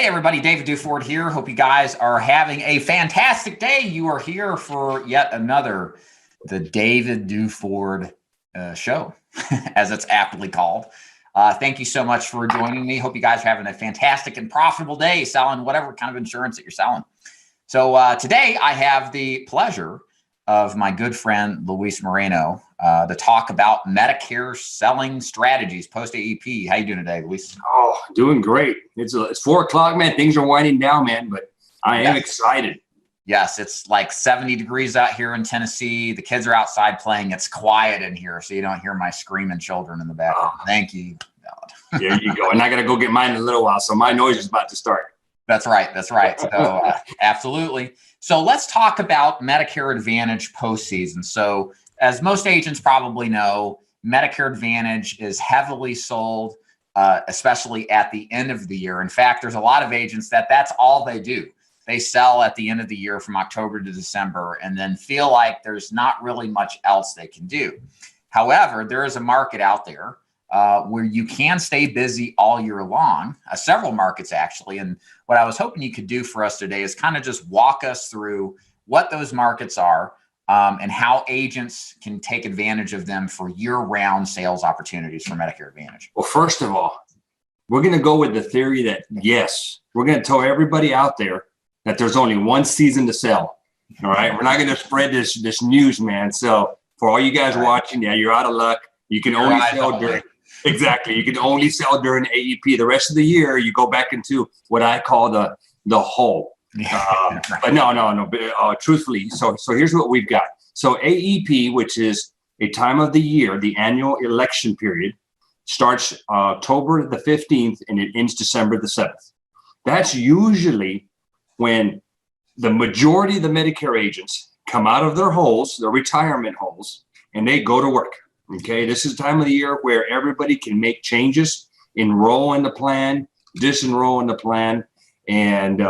Hey everybody, David Duford here. Hope you guys are having a fantastic day. You are here for yet another, the David Duford show, as it's aptly called. Thank you so much for joining me. Hope you guys are having a fantastic and profitable day selling whatever kind of insurance that you're selling. So today I have the pleasure of my good friend, Luis Moreno, to talk about Medicare selling strategies post-AEP. How you doing today, Luis? Oh, doing great. It's 4 o'clock, man. Things are winding down, man, but I am excited. Yes, it's like 70 degrees out here in Tennessee. The kids are outside playing. It's quiet in here, so you don't hear my screaming children in the background. Thank you, God. There you go. And I got to go get mine in a little while, so my noise is about to start. That's right. That's right. So absolutely. So let's talk about Medicare Advantage postseason. So as most agents probably know, Medicare Advantage is heavily sold, especially at the end of the year. In fact, there's a lot of agents that's all they do. They sell at the end of the year from October to December and then feel like there's not really much else they can do. However, there is a market out there where you can stay busy all year long, several markets actually. And what I was hoping you could do for us today is kind of just walk us through what those markets are and how agents can take advantage of them for year-round sales opportunities for Medicare Advantage. Well, first of all, we're going to go with the theory that, yes, we're going to tell everybody out there that there's only one season to sell. All right. We're not going to spread this news, man. So for all you guys watching, yeah, you're out of luck. You can only sell during. Exactly. You can only sell during AEP. The rest of the year, you go back into what I call the hole. But no. Truthfully, so here's what we've got. So AEP, which is a time of the year, the annual election period, starts October the 15th and it ends December the 7th. That's usually when the majority of the Medicare agents come out of their holes, their retirement holes, and they go to work. Okay, this is the time of the year where everybody can make changes, enroll in the plan, disenroll in the plan. And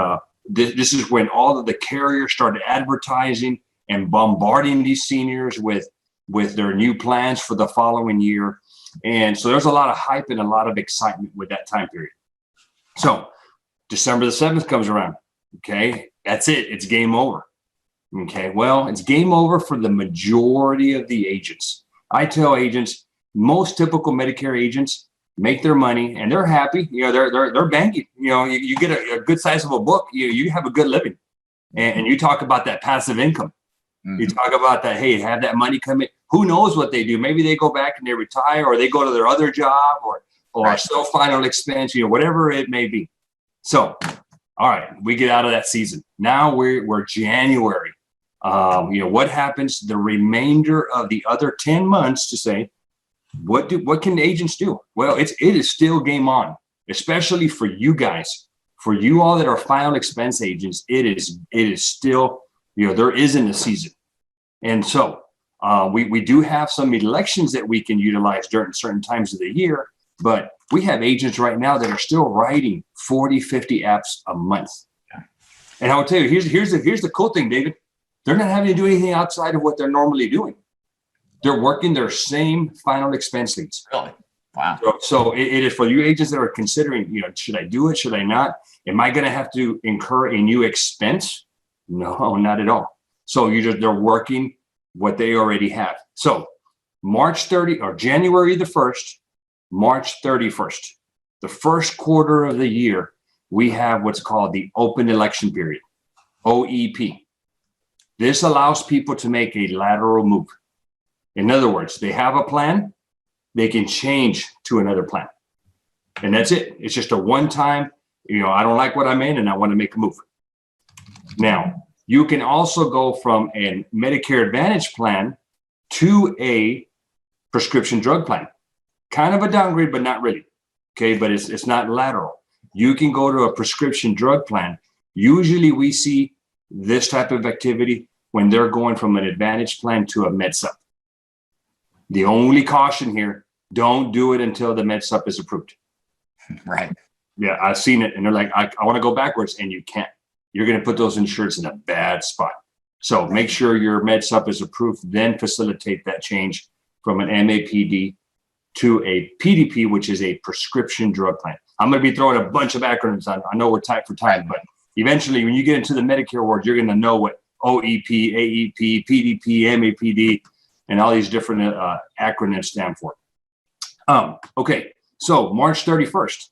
this is when all of the carriers started advertising and bombarding these seniors with their new plans for the following year. And so there's a lot of hype and a lot of excitement with that time period. So December the 7th comes around. Okay, that's it. It's game over. Okay, well, it's game over for the majority of the agents. I tell agents, most typical Medicare agents make their money and they're happy. You know, they're banking. You know, you get a good sizable book. You have a good living, and you talk about that passive income. Mm-hmm. You talk about that. Hey, have that money come in. Who knows what they do? Maybe they go back and they retire, or they go to their other job, or still final expense. You know, whatever it may be. So, all right, we get out of that season. Now we're January. What happens the remainder of the other 10 months to say, what can agents do? Well, it is still game on, especially for you guys, for you all that are final expense agents. It is still, there isn't a season. And so we do have some elections that we can utilize during certain times of the year, but we have agents right now that are still writing 40, 50 apps a month. And I will tell you, here's the cool thing, David. They're not having to do anything outside of what they're normally doing. They're working their same final expense leads. Really? Wow. So it is for you agents that are considering, should I do it? Should I not? Am I going to have to incur a new expense? No, not at all. So they're working what they already have. So March 30 or January the 1st, March 31st, the first quarter of the year, we have what's called the open election period, OEP. This allows people to make a lateral move. In other words, they have a plan, they can change to another plan. And that's it. It's just a one-time, I don't like what I'm in and I want to make a move. Now, you can also go from a Medicare Advantage plan to a prescription drug plan. Kind of a downgrade, but not really. Okay, but it's not lateral. You can go to a prescription drug plan. Usually we see this type of activity when they're going from an Advantage plan to a MedSup. The only caution here, don't do it until the MedSup is approved. Right. Yeah, I've seen it. And they're like, I want to go backwards, and you can't. You're going to put those insureds in a bad spot. So make sure your MedSup is approved, then facilitate that change from an MAPD to a PDP, which is a prescription drug plan. I'm going to be throwing a bunch of acronyms on. I know we're tight for time, but eventually when you get into the Medicare world, you're going to know what OEP, AEP, PDP, MAPD, and all these different acronyms stand for. Okay, so March 31st,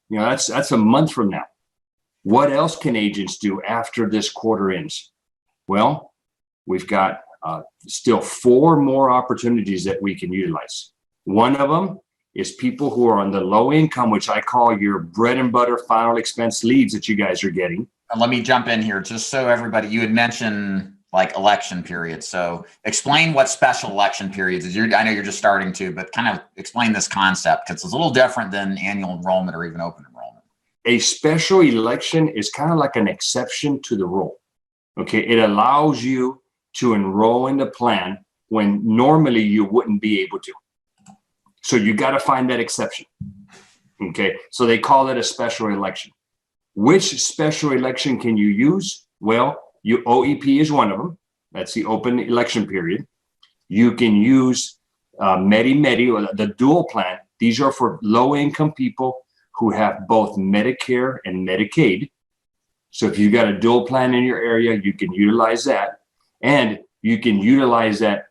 that's a month from now. What else can agents do after this quarter ends? Well, we've got still 4 more opportunities that we can utilize. One of them is people who are on the low income, which I call your bread and butter final expense leads that you guys are getting. And let me jump in here just so everybody, you had mentioned like election periods. So explain what special election periods is. I know you're just starting to, but kind of explain this concept because it's a little different than annual enrollment or even open enrollment. A special election is kind of like an exception to the rule. Okay, it allows you to enroll in the plan when normally you wouldn't be able to. So you got to find that exception. Okay, so they call it a special election. Which special election can you use? Well, OEP is one of them. That's the open election period. You can use Medi-Medi or the dual plan. These are for low-income people who have both Medicare and Medicaid. So if you've got a dual plan in your area, you can utilize that. And you can utilize that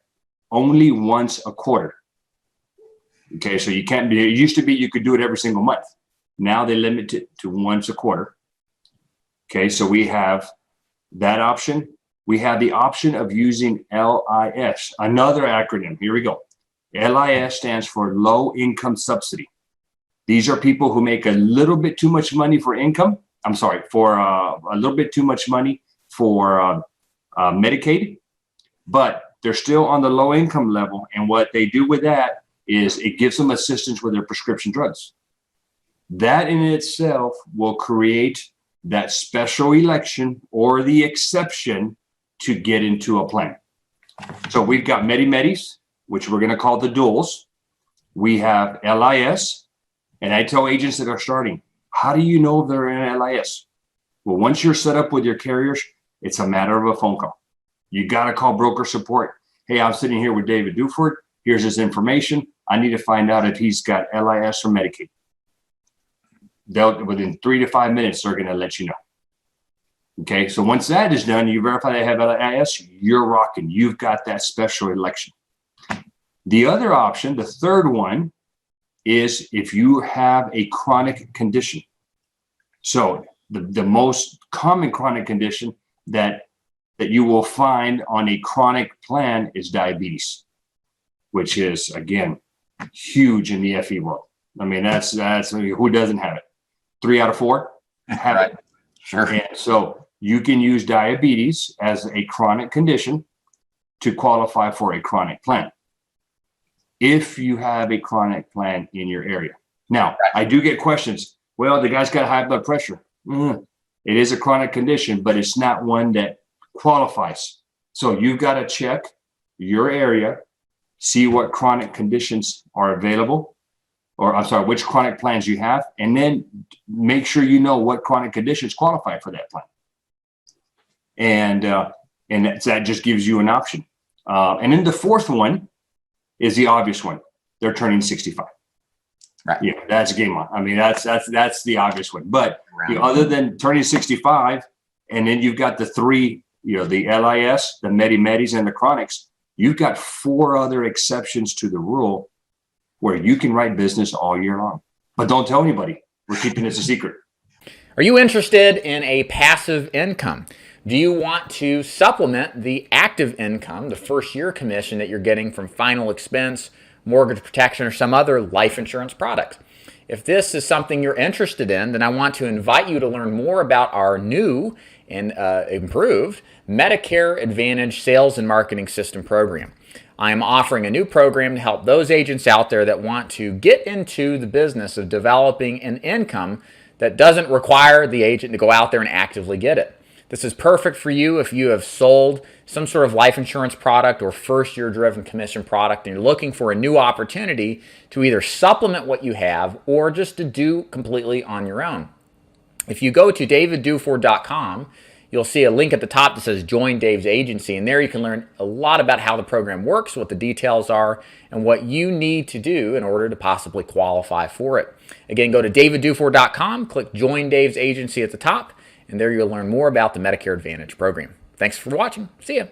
only once a quarter. Okay, so you can't be, it used to be you could do it every single month. Now they limit it to once a quarter. Okay, so we have that option. We have the option of using LIS, another acronym. Here we go. LIS stands for low income subsidy. These are people who make a little bit too much money for income. I'm sorry, for a little bit too much money for Medicaid, but they're still on the low income level. And what they do with that is it gives them assistance with their prescription drugs. That in itself will create that special election or the exception to get into a plan. So we've got Medi-Medis, which we're going to call the duals. We have LIS, and I tell agents that are starting, how do you know if they're in LIS? Well, once you're set up with your carriers, it's a matter of a phone call. You got to call broker support. Hey, I'm sitting here with David Duford. Here's his information. I need to find out if he's got LIS or Medicaid. Within 3 to 5 minutes, they're going to let you know. Okay, so once that is done, you verify they have LIS, you're rocking. You've got that special election. The other option, the third one, is if you have a chronic condition. So the most common chronic condition that you will find on a chronic plan is diabetes, which is, again, huge in the FE world. I mean, that's who doesn't have it? 3 out of 4 have right. it. Sure. And so you can use diabetes as a chronic condition to qualify for a chronic plan if you have a chronic plan in your area. Now, I do get questions. Well, the guy's got high blood pressure. It is a chronic condition, but it's not one that qualifies. So you've got to check your area, see what chronic conditions are available, or I'm sorry, which chronic plans you have, and then make sure you know what chronic conditions qualify for that plan. And that just gives you an option. And then the fourth one is the obvious one. They're turning 65. Right. Yeah, that's game on. I mean, that's the obvious one. But other than turning 65, and then you've got the 3, the LIS, the Medi-Medis, and the chronics, you've got 4 other exceptions to the rule where you can write business all year long. But don't tell anybody. We're keeping this a secret. Are you interested in a passive income? Do you want to supplement the active income, the first year commission that you're getting from final expense, mortgage protection, or some other life insurance product? If this is something you're interested in, then I want to invite you to learn more about our new and improved Medicare Advantage Sales and Marketing System program. I am offering a new program to help those agents out there that want to get into the business of developing an income that doesn't require the agent to go out there and actively get it. This is perfect for you if you have sold some sort of life insurance product or first-year driven commission product and you're looking for a new opportunity to either supplement what you have or just to do completely on your own. If you go to davidduford.com, you'll see a link at the top that says Join Dave's Agency, and there you can learn a lot about how the program works, what the details are, and what you need to do in order to possibly qualify for it. Again, go to davidduford.com, click Join Dave's Agency at the top, and there you'll learn more about the Medicare Advantage program. Thanks for watching. See ya.